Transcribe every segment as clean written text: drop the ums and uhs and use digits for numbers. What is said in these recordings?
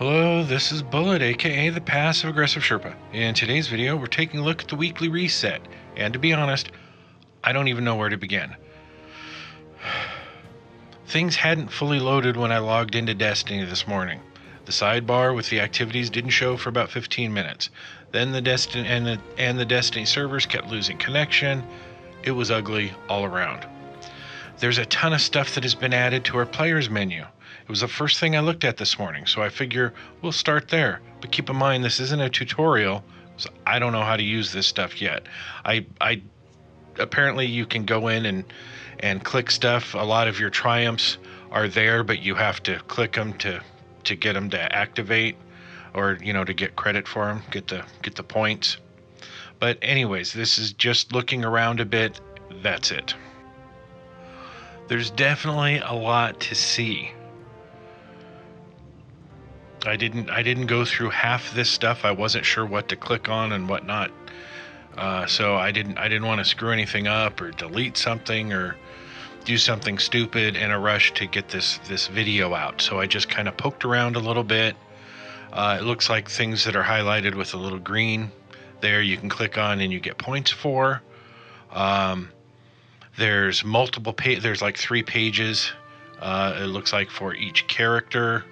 Hello, this is Bullet, aka the Passive Aggressive Sherpa. In today's video, we're taking a look at the weekly reset, and to be honest, I don't even know where to begin. Things hadn't fully loaded when I logged into Destiny this morning. The sidebar with the activities didn't show for about 15 minutes. Then the Destiny servers kept losing connection. It was ugly all around. There's a ton of stuff that has been added to our players menu. It was the first thing I looked at this morning, so I figure we'll start there. But keep in mind, this isn't a tutorial, so I don't know how to use this stuff yet. I apparently you can go in and click stuff. A lot of your triumphs are there, but you have to click them to get them to activate, or to get credit for them, get the points. But anyways, this is just looking around a bit. That's it. There's definitely a lot to see. I didn't go through half this stuff. I wasn't sure what to click on and what not. So I didn't want to screw anything up or delete something or do something stupid in a rush to get this video out. So I just kind of poked around a little bit. It looks like things that are highlighted with a little green there you can click on and you get points for. There's multiple there's like 3 pages. It looks like for each character.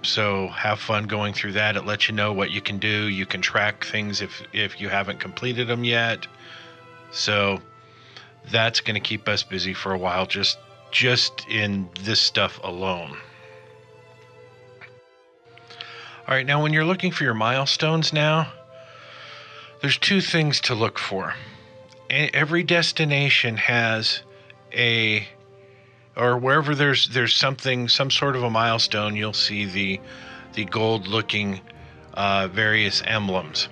So have fun going through that. It lets you know what you can do. You can track things if you haven't completed them yet. So that's going to keep us busy for a while, just in this stuff alone. All right, now when you're looking for your milestones now, there's 2 things to look for. Every destination has or wherever there's something, some sort of a milestone, you'll see the gold looking various emblems.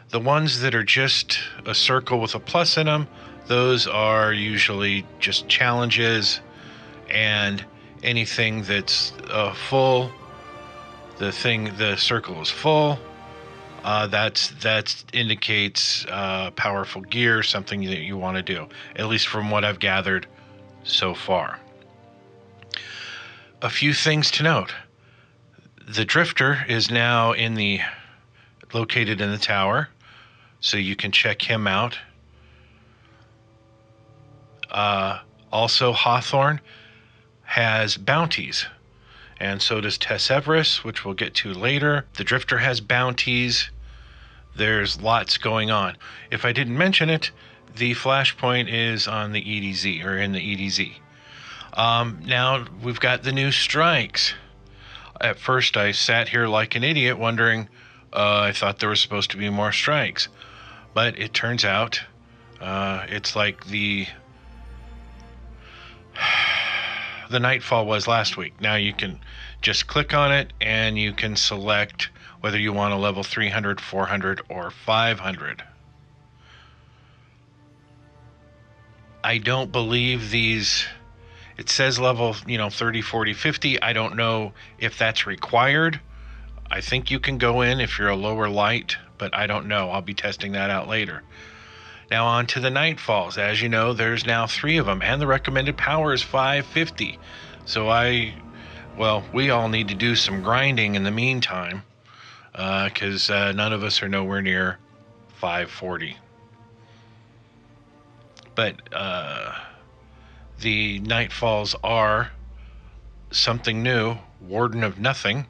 The ones that are just a circle with a plus in them, those are usually just challenges, and anything that's full, the circle is full, that indicates powerful gear, something that you want to do, at least from what I've gathered so far. A few things to note. The Drifter is now located in the tower, so you can check him out. Also, Hawthorne has bounties, and so does Tess Everest, which we'll get to later. The Drifter has bounties. There's lots going on. If I didn't mention it, the Flashpoint is on the EDZ, or in the EDZ. Now we've got the new strikes. At first I sat here like an idiot wondering, I thought there was supposed to be more strikes. But it turns out it's like the Nightfall was last week. Now you can just click on it and you can select whether you want a level 300, 400, or 500. I don't believe these... It says level, 30, 40, 50. I don't know if that's required. I think you can go in if you're a lower light, but I don't know. I'll be testing that out later. Now on to the Nightfalls. As you know, there's now 3 of them, and the recommended power is 550. So we all need to do some grinding in the meantime, because none of us are nowhere near 540. But the Nightfalls are something new: Warden of Nothing,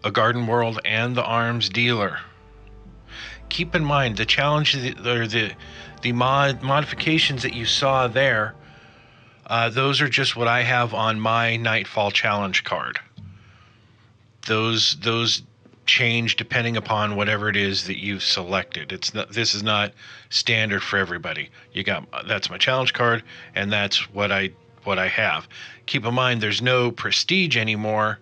a Garden World, and the Arms Dealer. Keep in mind the challenge, or the modifications that you saw there. Those are just what I have on my Nightfall challenge card. Those change depending upon whatever it is that you've selected. This is not standard for everybody. That's my challenge card, and that's what I have. Keep in mind there's no prestige anymore,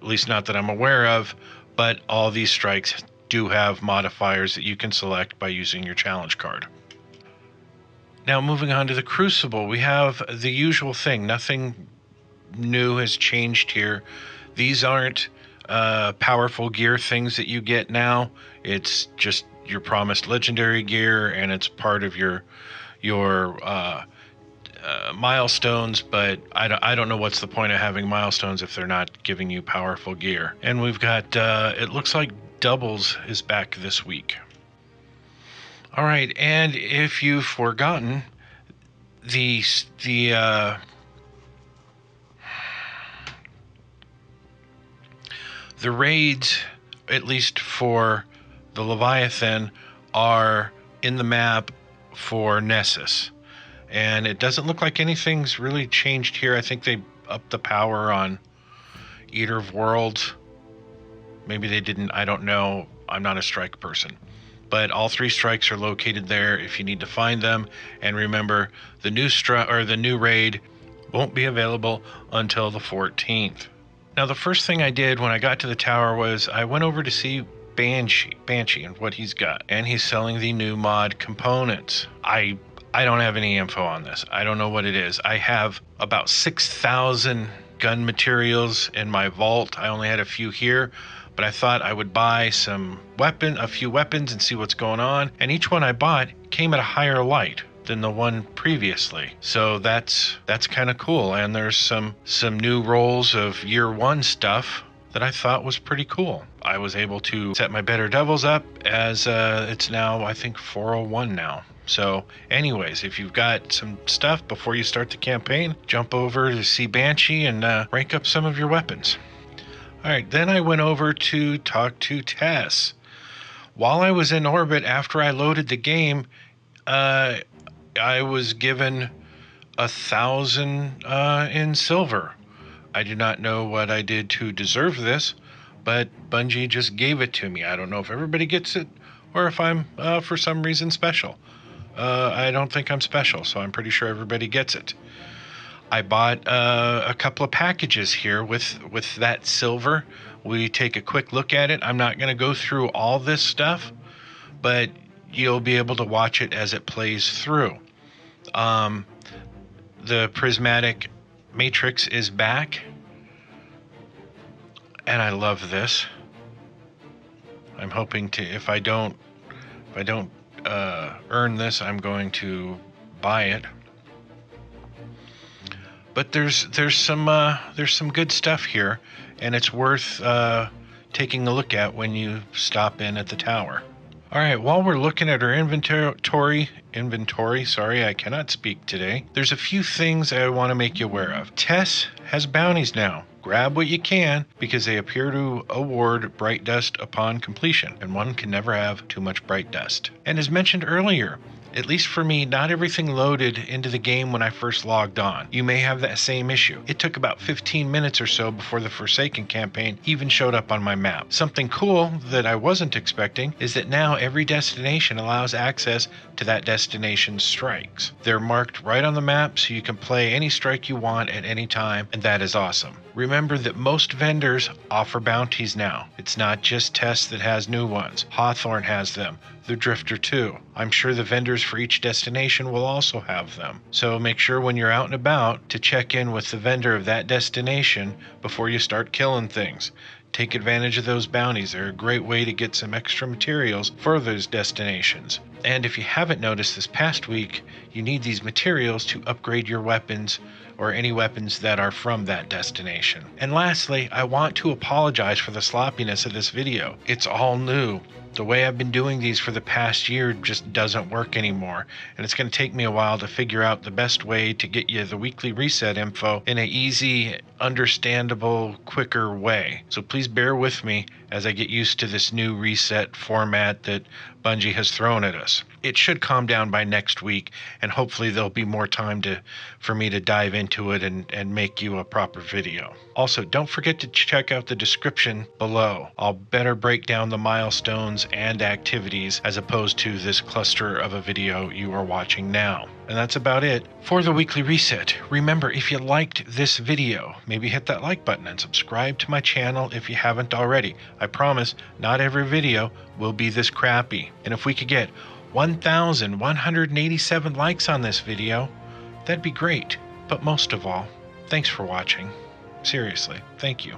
at least not that I'm aware of, but all these strikes do have modifiers that you can select by using your challenge card. Now moving on to the Crucible, we have the usual thing. Nothing new has changed here. These aren't powerful gear things that you get now. It's just your promised legendary gear, and it's part of your milestones, but I don't know what's the point of having milestones if they're not giving you powerful gear. And we've got, it looks like Doubles is back this week. All right, and if you've forgotten, the raids, at least for the Leviathan, are in the map for Nessus. And it doesn't look like anything's really changed here. I think they upped the power on Eater of Worlds. Maybe they didn't. I don't know. I'm not a strike person. But all 3 strikes are located there if you need to find them. And remember, the new raid won't be available until the 14th. Now, the first thing I did when I got to the tower was I went over to see Banshee and what he's got. And he's selling the new mod components. I don't have any info on this. I don't know what it is. I have about 6,000 gun materials in my vault. I only had a few here, but I thought I would buy a few weapons and see what's going on. And each one I bought came at a higher light than the one previously. So that's kind of cool. And there's some new rolls of year 1 stuff that I thought was pretty cool. I was able to set my Better Devils up as it's now, I think, 401 now. So anyways, if you've got some stuff before you start the campaign, jump over to see Banshee and rank up some of your weapons. All right, then I went over to talk to Tess. While I was in orbit, after I loaded the game, I was given 1,000 in silver. I do not know what I did to deserve this, but Bungie just gave it to me. I don't know if everybody gets it or if I'm, for some reason, special. I don't think I'm special, so I'm pretty sure everybody gets it. I bought a couple of packages here with that silver. We take a quick look at it. I'm not going to go through all this stuff, but you'll be able to watch it as it plays through. The prismatic matrix is back, and I love this. I'm hoping to, if I don't earn this, I'm going to buy it. But there's some good stuff here, and it's worth taking a look at when you stop in at the tower. All right, while we're looking at our inventory, sorry, I cannot speak today. There's a few things I want to make you aware of. Tess has bounties now. Grab what you can, because they appear to award bright dust upon completion, and one can never have too much bright dust. And as mentioned earlier, at least for me, not everything loaded into the game when I first logged on. You may have that same issue. It took about 15 minutes or so before the Forsaken campaign even showed up on my map. Something cool that I wasn't expecting is that now every destination allows access to that destination's strikes. They're marked right on the map, so you can play any strike you want at any time, and that is awesome. Remember that most vendors offer bounties now. It's not just Tess that has new ones. Hawthorne has them. The Drifter too. I'm sure the vendors for each destination will also have them. So make sure when you're out and about to check in with the vendor of that destination before you start killing things. Take advantage of those bounties. They're a great way to get some extra materials for those destinations. And if you haven't noticed this past week, you need these materials to upgrade your weapons or any weapons that are from that destination. And lastly, I want to apologize for the sloppiness of this video. It's all new. The way I've been doing these for the past year just doesn't work anymore, and it's going to take me a while to figure out the best way to get you the weekly reset info in an easy, understandable, quicker way. So please bear with me as I get used to this new reset format that Bungie has thrown at us. It should calm down by next week, and hopefully there'll be more time for me to dive into it and make you a proper video. Also, don't forget to check out the description below. I'll better break down the milestones and activities as opposed to this cluster of a video you are watching now. And that's about it for the weekly reset. Remember, if you liked this video, maybe hit that like button and subscribe to my channel if you haven't already. I promise not every video will be this crappy. And if we could get 1,187 likes on this video, that'd be great. But most of all, thanks for watching. Seriously, thank you.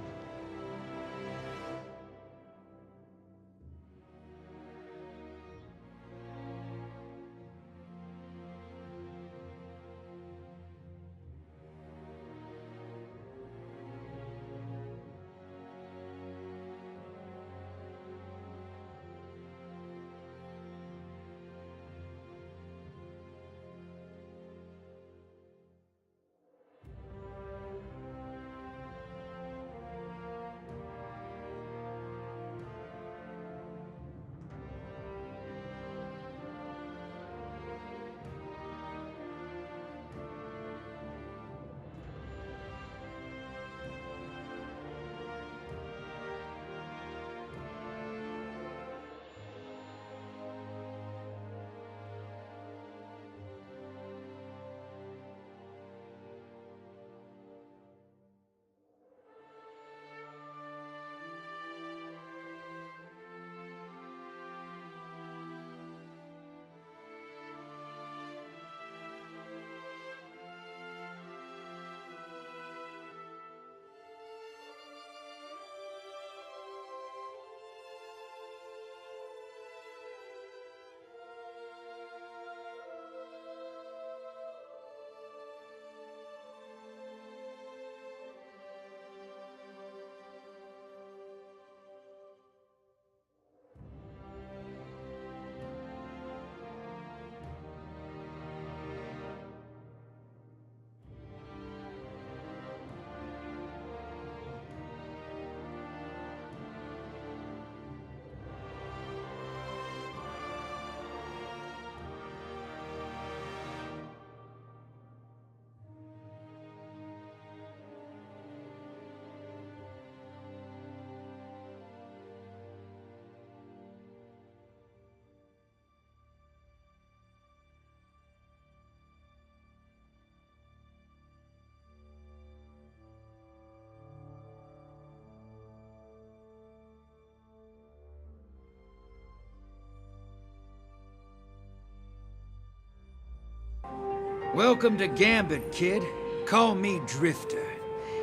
Welcome to Gambit, kid. Call me Drifter.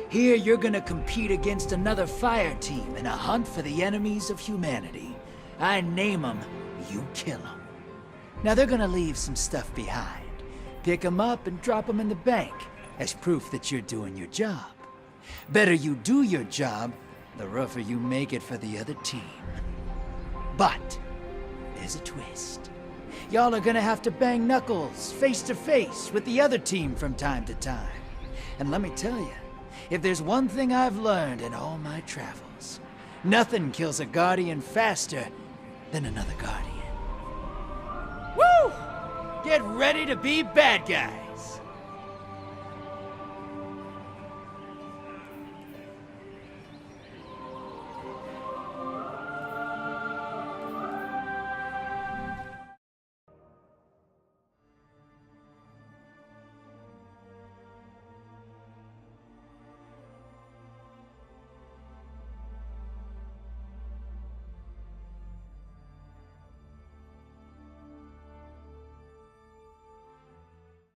Here you're gonna compete against another fire team in a hunt for the enemies of humanity. I name them, you kill them. Now they're gonna leave some stuff behind. Pick them up and drop them in the bank as proof that you're doing your job. Better you do your job, the rougher you make it for the other team. But there's a twist. Y'all are gonna have to bang knuckles face to face with the other team from time to time. And let me tell you, if there's one thing I've learned in all my travels, nothing kills a Guardian faster than another Guardian. Woo! Get ready to be bad guys!